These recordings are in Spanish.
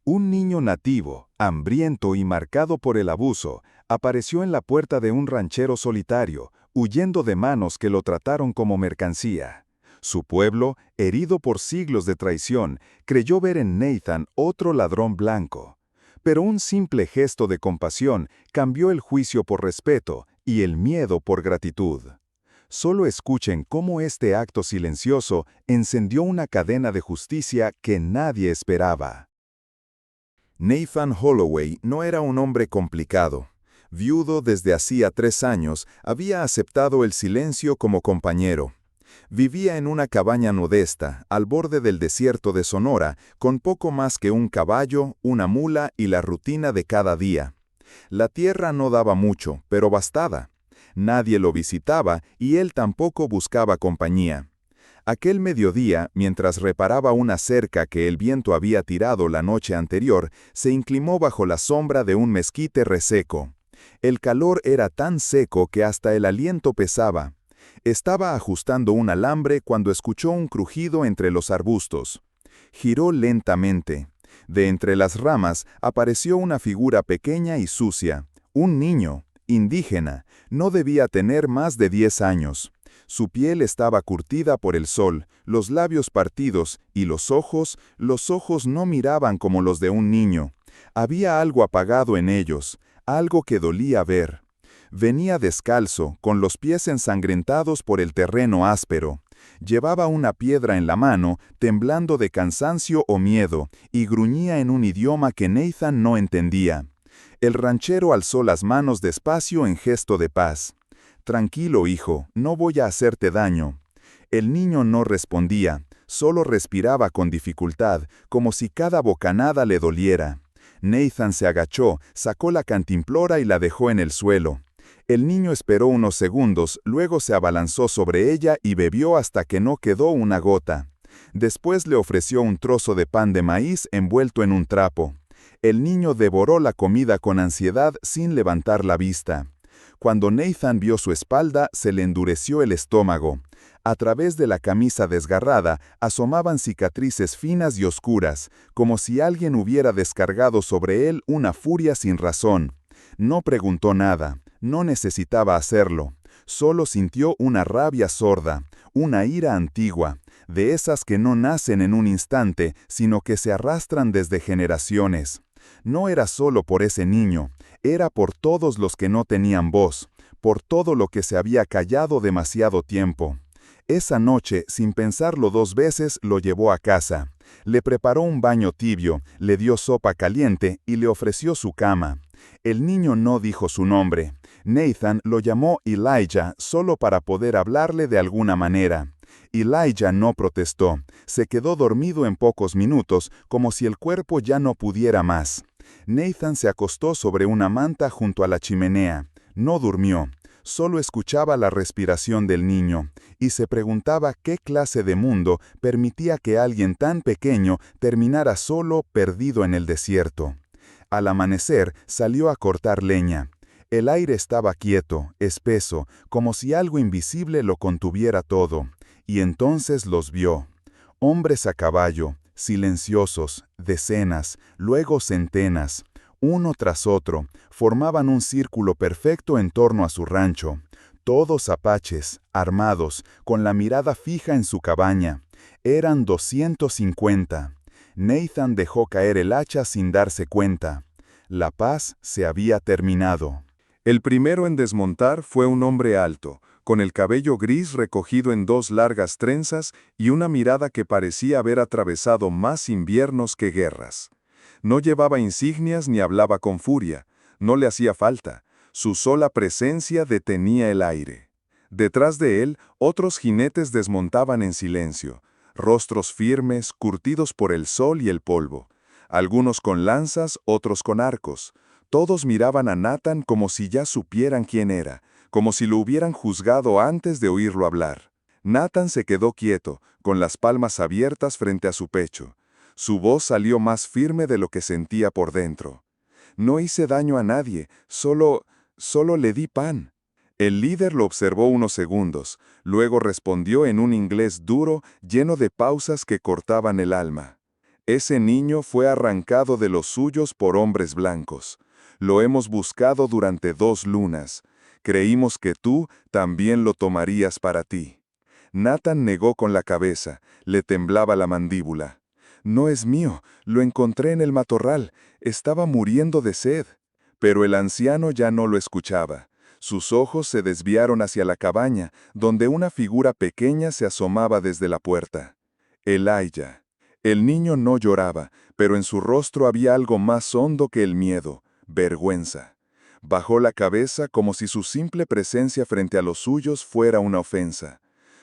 Un niño nativo, hambriento y marcado por el abuso, apareció en la puerta de un ranchero solitario, huyendo de manos que lo trataron como mercancía. Su pueblo, herido por siglos de traición, creyó ver en Nathan otro ladrón blanco. Pero un simple gesto de compasión cambió el juicio por respeto y el miedo por gratitud. Solo escuchen cómo este acto silencioso encendió una cadena de justicia que nadie esperaba. Nathan Holloway no era un hombre complicado. Viudo desde hacía 3 años, había aceptado el silencio como compañero. Vivía en una cabaña modesta, al borde del desierto de Sonora, con poco más que un caballo, una mula y la rutina de cada día. La tierra no daba mucho, pero bastaba. Nadie lo visitaba y él tampoco buscaba compañía. Aquel mediodía, mientras reparaba una cerca que el viento había tirado la noche anterior, se inclinó bajo la sombra de un mezquite reseco. El calor era tan seco que hasta el aliento pesaba. Estaba ajustando un alambre cuando escuchó un crujido entre los arbustos. Giró lentamente. De entre las ramas apareció una figura pequeña y sucia. Un niño, indígena, no debía tener más de 10 años. Su piel estaba curtida por el sol, los labios partidos y los ojos no miraban como los de un niño. Había algo apagado en ellos, algo que dolía ver. Venía descalzo, con los pies ensangrentados por el terreno áspero. Llevaba una piedra en la mano, temblando de cansancio o miedo, y gruñía en un idioma que Nathan no entendía. El ranchero alzó las manos despacio en gesto de paz. «Tranquilo, hijo, no voy a hacerte daño». El niño no respondía, solo respiraba con dificultad, como si cada bocanada le doliera. Nathan se agachó, sacó la cantimplora y la dejó en el suelo. El niño esperó unos segundos, luego se abalanzó sobre ella y bebió hasta que no quedó una gota. Después le ofreció un trozo de pan de maíz envuelto en un trapo. El niño devoró la comida con ansiedad sin levantar la vista. Cuando Nathan vio su espalda, se le endureció el estómago. A través de la camisa desgarrada asomaban cicatrices finas y oscuras, como si alguien hubiera descargado sobre él una furia sin razón. No preguntó nada, no necesitaba hacerlo. Solo sintió una rabia sorda, una ira antigua, de esas que no nacen en un instante, sino que se arrastran desde generaciones. No era solo por ese niño, era por todos los que no tenían voz, por todo lo que se había callado demasiado tiempo. Esa noche, sin pensarlo 2 veces, lo llevó a casa. Le preparó un baño tibio, le dio sopa caliente y le ofreció su cama. El niño no dijo su nombre. Nathan lo llamó Elijah solo para poder hablarle de alguna manera. Elijah no protestó. Se quedó dormido en pocos minutos, como si el cuerpo ya no pudiera más. Nathan se acostó sobre una manta junto a la chimenea. No durmió. Solo escuchaba la respiración del niño, y se preguntaba qué clase de mundo permitía que alguien tan pequeño terminara solo, perdido en el desierto. Al amanecer, salió a cortar leña. El aire estaba quieto, espeso, como si algo invisible lo contuviera todo. Y entonces los vio. Hombres a caballo, silenciosos, decenas, luego centenas. Uno tras otro, formaban un círculo perfecto en torno a su rancho. Todos apaches, armados, con la mirada fija en su cabaña. Eran 250. Nathan dejó caer el hacha sin darse cuenta. La paz se había terminado. El primero en desmontar fue un hombre alto, con el cabello gris recogido en 2 largas trenzas y una mirada que parecía haber atravesado más inviernos que guerras. No llevaba insignias ni hablaba con furia. No le hacía falta. Su sola presencia detenía el aire. Detrás de él, otros jinetes desmontaban en silencio, rostros firmes, curtidos por el sol y el polvo. Algunos con lanzas, otros con arcos. Todos miraban a Nathan como si ya supieran quién era, como si lo hubieran juzgado antes de oírlo hablar. Nathan se quedó quieto, con las palmas abiertas frente a su pecho. Su voz salió más firme de lo que sentía por dentro. No hice daño a nadie, solo le di pan. El líder lo observó unos segundos, luego respondió en un inglés duro, lleno de pausas que cortaban el alma. Ese niño fue arrancado de los suyos por hombres blancos. Lo hemos buscado durante 2 lunas. Creímos que tú también lo tomarías para ti». Nathan negó con la cabeza, le temblaba la mandíbula. «No es mío, lo encontré en el matorral, estaba muriendo de sed». Pero el anciano ya no lo escuchaba. Sus ojos se desviaron hacia la cabaña, donde una figura pequeña se asomaba desde la puerta. Elijah. El niño no lloraba, pero en su rostro había algo más hondo que el miedo, vergüenza. Bajó la cabeza como si su simple presencia frente a los suyos fuera una ofensa.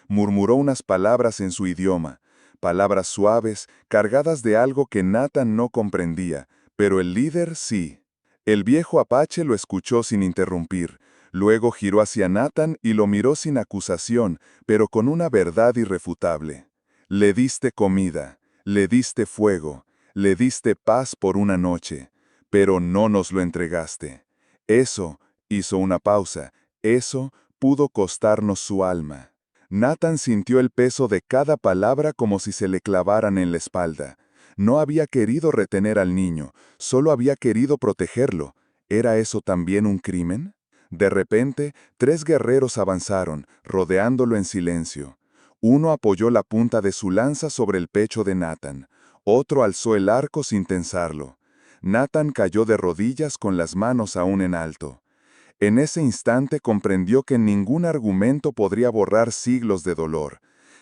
Murmuró unas palabras en su idioma, palabras suaves, cargadas de algo que Nathan no comprendía, pero el líder sí. El viejo apache lo escuchó sin interrumpir. Luego giró hacia Nathan y lo miró sin acusación, pero con una verdad irrefutable. «Le diste comida, le diste fuego, le diste paz por una noche, pero no nos lo entregaste. Eso», hizo una pausa, «eso pudo costarnos su alma». Nathan sintió el peso de cada palabra como si se le clavaran en la espalda. No había querido retener al niño, solo había querido protegerlo. ¿Era eso también un crimen? De repente, 3 guerreros avanzaron, rodeándolo en silencio. Uno apoyó la punta de su lanza sobre el pecho de Nathan. Otro alzó el arco sin tensarlo. Nathan cayó de rodillas con las manos aún en alto. En ese instante comprendió que ningún argumento podría borrar siglos de dolor,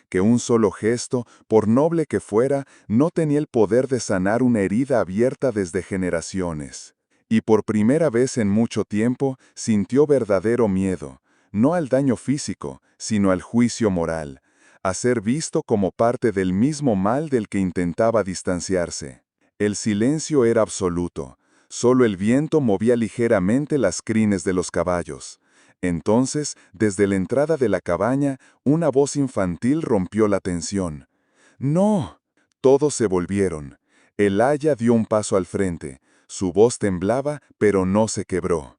que un solo gesto, por noble que fuera, no tenía el poder de sanar una herida abierta desde generaciones. Y por primera vez en mucho tiempo sintió verdadero miedo, no al daño físico, sino al juicio moral, a ser visto como parte del mismo mal del que intentaba distanciarse. El silencio era absoluto. Solo el viento movía ligeramente las crines de los caballos. Entonces, desde la entrada de la cabaña, una voz infantil rompió la tensión. «¡No!». Todos se volvieron. Elijah dio un paso al frente. Su voz temblaba, pero no se quebró.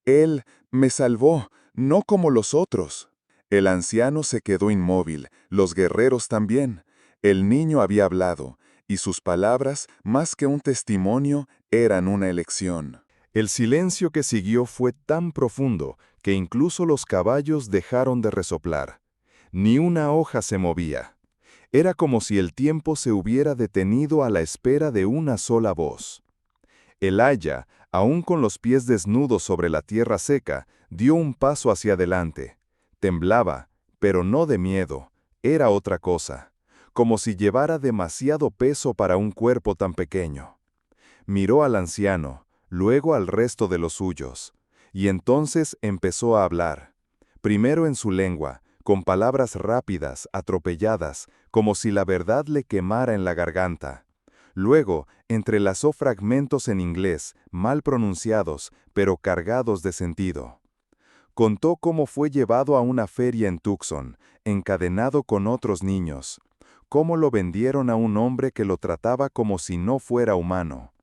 «Él me salvó, no como los otros». El anciano se quedó inmóvil, los guerreros también. El niño había hablado, y sus palabras, más que un testimonio, eran una elección. El silencio que siguió fue tan profundo que incluso los caballos dejaron de resoplar. Ni una hoja se movía. Era como si el tiempo se hubiera detenido a la espera de una sola voz. Elijah, aún con los pies desnudos sobre la tierra seca, dio un paso hacia adelante. Temblaba, pero no de miedo, era otra cosa, como si llevara demasiado peso para un cuerpo tan pequeño. Miró al anciano, luego al resto de los suyos, y entonces empezó a hablar, primero en su lengua, con palabras rápidas, atropelladas, como si la verdad le quemara en la garganta. Luego, entrelazó fragmentos en inglés, mal pronunciados, pero cargados de sentido. Contó cómo fue llevado a una feria en Tucson, encadenado con otros niños, cómo lo vendieron a un hombre que lo trataba como si no fuera humano,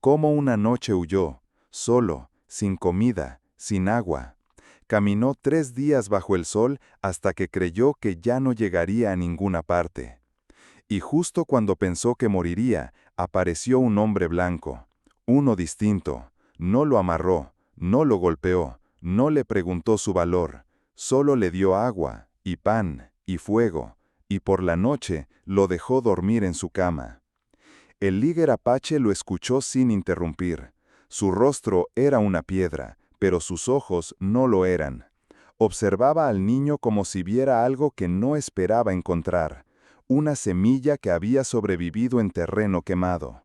cómo una noche huyó, solo, sin comida, sin agua. Caminó 3 días bajo el sol hasta que creyó que ya no llegaría a ninguna parte. Y justo cuando pensó que moriría, apareció un hombre blanco, uno distinto. No lo amarró, no lo golpeó, no le preguntó su valor, solo le dio agua, y pan, y fuego, y por la noche lo dejó dormir en su cama. El líder apache lo escuchó sin interrumpir. Su rostro era una piedra, pero sus ojos no lo eran. Observaba al niño como si viera algo que no esperaba encontrar, una semilla que había sobrevivido en terreno quemado.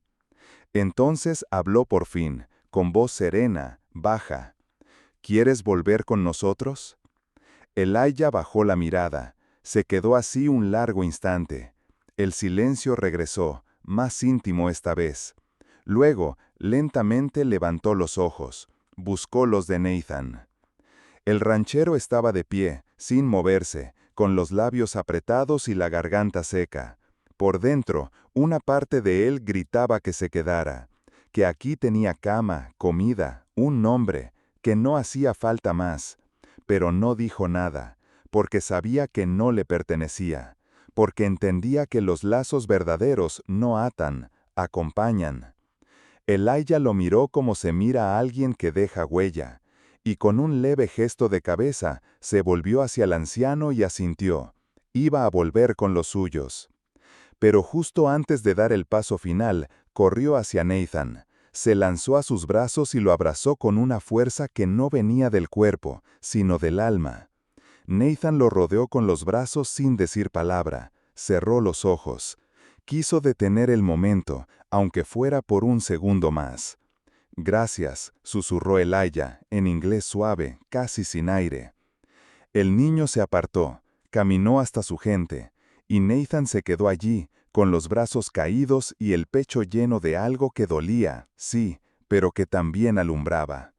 Entonces habló por fin, con voz serena, baja. «¿Quieres volver con nosotros?». Elijah bajó la mirada. Se quedó así un largo instante. El silencio regresó, más íntimo esta vez. Luego, lentamente levantó los ojos. Buscó los de Nathan. El ranchero estaba de pie, sin moverse, con los labios apretados y la garganta seca. Por dentro, una parte de él gritaba que se quedara, que aquí tenía cama, comida, un nombre, que no hacía falta más. Pero no dijo nada, porque sabía que no le pertenecía, porque entendía que los lazos verdaderos no atan, acompañan. Elijah lo miró como se mira a alguien que deja huella, y con un leve gesto de cabeza se volvió hacia el anciano y asintió. Iba a volver con los suyos. Pero justo antes de dar el paso final, corrió hacia Nathan, se lanzó a sus brazos y lo abrazó con una fuerza que no venía del cuerpo, sino del alma. Nathan lo rodeó con los brazos sin decir palabra, cerró los ojos. Quiso detener el momento, aunque fuera por un segundo más. «Gracias», susurró Elijah, en inglés suave, casi sin aire. El niño se apartó, caminó hasta su gente, y Nathan se quedó allí, con los brazos caídos y el pecho lleno de algo que dolía, sí, pero que también alumbraba.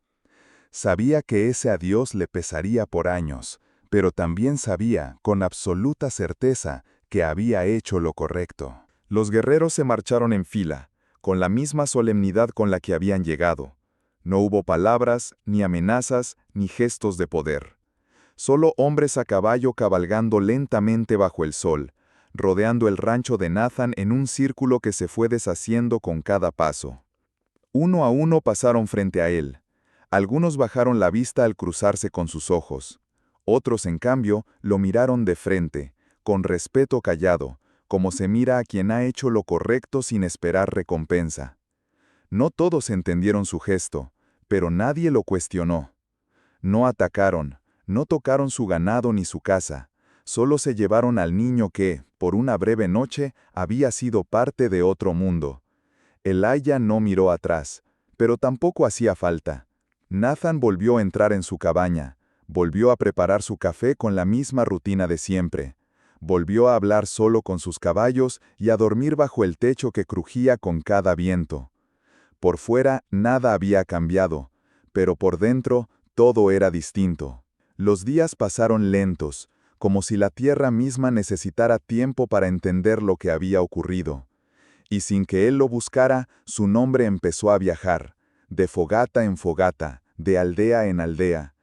Sabía que ese adiós le pesaría por años, pero también sabía, con absoluta certeza, que había hecho lo correcto. Los guerreros se marcharon en fila, con la misma solemnidad con la que habían llegado. No hubo palabras, ni amenazas, ni gestos de poder. Solo hombres a caballo cabalgando lentamente bajo el sol, rodeando el rancho de Nathan en un círculo que se fue deshaciendo con cada paso. Uno a uno pasaron frente a él. Algunos bajaron la vista al cruzarse con sus ojos. Otros, en cambio, lo miraron de frente, con respeto callado, como se mira a quien ha hecho lo correcto sin esperar recompensa. No todos entendieron su gesto, pero nadie lo cuestionó. No atacaron, no tocaron su ganado ni su casa, solo se llevaron al niño que, por una breve noche, había sido parte de otro mundo. Elijah no miró atrás, pero tampoco hacía falta. Nathan volvió a entrar en su cabaña, volvió a preparar su café con la misma rutina de siempre. Volvió a hablar solo con sus caballos y a dormir bajo el techo que crujía con cada viento. Por fuera nada había cambiado, pero por dentro todo era distinto. Los días pasaron lentos, como si la tierra misma necesitara tiempo para entender lo que había ocurrido. Y sin que él lo buscara, su nombre empezó a viajar, de fogata en fogata, de aldea en aldea.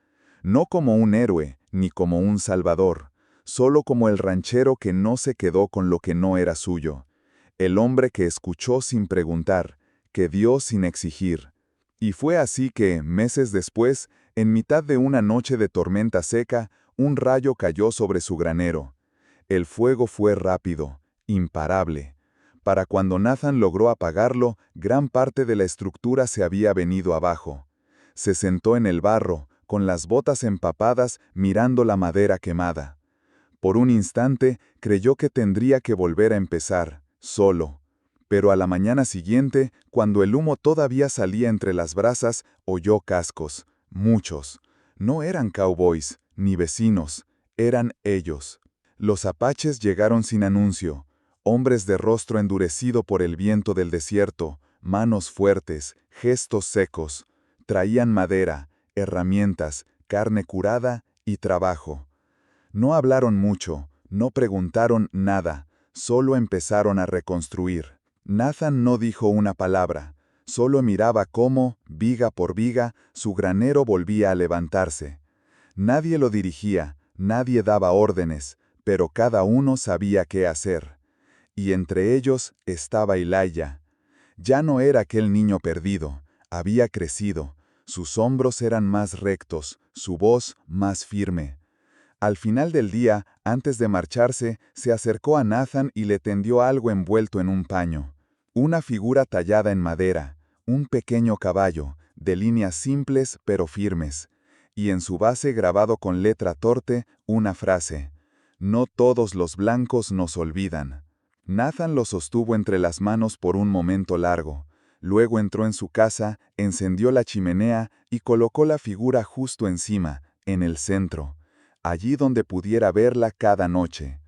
No como un héroe, ni como un salvador, solo como el ranchero que no se quedó con lo que no era suyo. El hombre que escuchó sin preguntar, que dio sin exigir. Y fue así que, meses después, en mitad de una noche de tormenta seca, un rayo cayó sobre su granero. El fuego fue rápido, imparable. Para cuando Nathan logró apagarlo, gran parte de la estructura se había venido abajo. Se sentó en el barro, con las botas empapadas, mirando la madera quemada. Por un instante, creyó que tendría que volver a empezar, solo. Pero a la mañana siguiente, cuando el humo todavía salía entre las brasas, oyó cascos, muchos. No eran cowboys, ni vecinos, eran ellos. Los apaches llegaron sin anuncio, hombres de rostro endurecido por el viento del desierto, manos fuertes, gestos secos. Traían madera, herramientas, carne curada y trabajo. No hablaron mucho, no preguntaron nada, solo empezaron a reconstruir. Nathan no dijo una palabra, solo miraba cómo, viga por viga, su granero volvía a levantarse. Nadie lo dirigía, nadie daba órdenes, pero cada uno sabía qué hacer. Y entre ellos estaba Elijah. Ya no era aquel niño perdido, había crecido, sus hombros eran más rectos, su voz más firme. Al final del día, antes de marcharse, se acercó a Nathan y le tendió algo envuelto en un paño. Una figura tallada en madera, un pequeño caballo, de líneas simples pero firmes, y en su base grabado con letra torte una frase: «No todos los blancos nos olvidan». Nathan lo sostuvo entre las manos por un momento largo. Luego entró en su casa, encendió la chimenea y colocó la figura justo encima, en el centro, allí donde pudiera verla cada noche.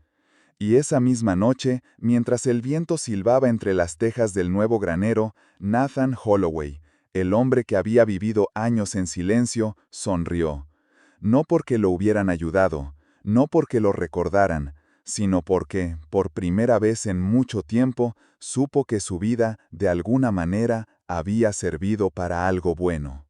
Y esa misma noche, mientras el viento silbaba entre las tejas del nuevo granero, Nathan Holloway, el hombre que había vivido años en silencio, sonrió. No porque lo hubieran ayudado, no porque lo recordaran, sino porque, por primera vez en mucho tiempo, supo que su vida, de alguna manera, había servido para algo bueno.